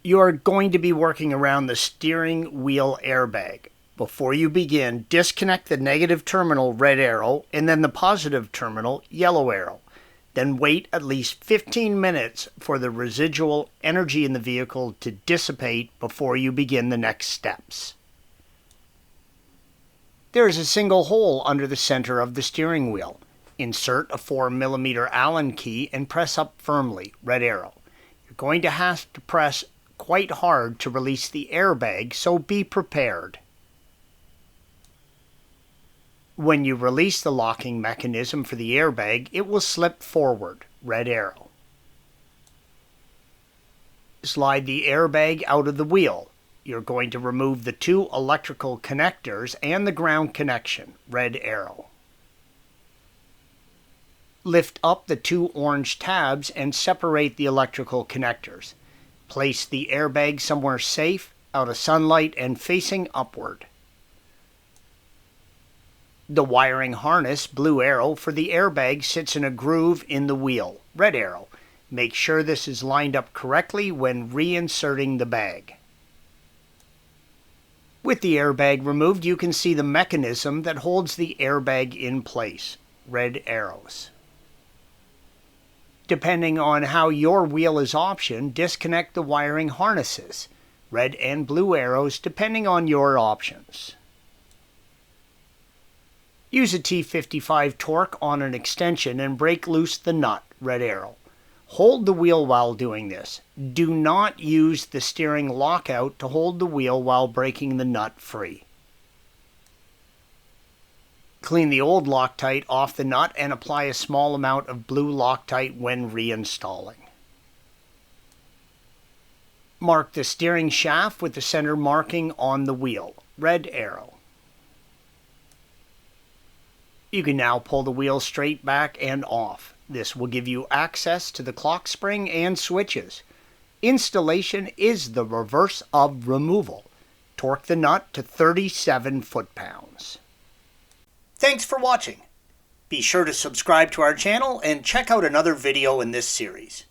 You are going to be working around the steering wheel airbag. Before you begin, disconnect the negative terminal, red arrow, and then the positive terminal, yellow arrow. Then wait at least 15 minutes for the residual energy in the vehicle to dissipate before you begin the next steps. There is a single hole under the center of the steering wheel. Insert a 4mm Allen key and press up firmly, red arrow. You're going to have to press quite hard to release the airbag, so be prepared. When you release the locking mechanism for the airbag, it will slip forward, red arrow. Slide the airbag out of the wheel. You're going to remove the two electrical connectors and the ground connection, red arrow. Lift up the two orange tabs and separate the electrical connectors. Place the airbag somewhere safe, out of sunlight, and facing upward. The wiring harness, blue arrow, for the airbag sits in a groove in the wheel, red arrow. Make sure this is lined up correctly when reinserting the bag. With the airbag removed, you can see the mechanism that holds the airbag in place, red arrows. Depending on how your wheel is optioned, disconnect the wiring harnesses, red and blue arrows depending on your options. Use a T55 torque on an extension and break loose the nut, red arrow. Hold the wheel while doing this. Do not use the steering lockout to hold the wheel while breaking the nut free. Clean the old Loctite off the nut and apply a small amount of blue Loctite when reinstalling. Mark the steering shaft with the center marking on the wheel, red arrow. You can now pull the wheel straight back and off. This will give you access to the clock spring and switches. Installation is the reverse of removal. Torque the nut to 37 foot-pounds. Thanks for watching. Be sure to subscribe to our channel and check out another video in this series.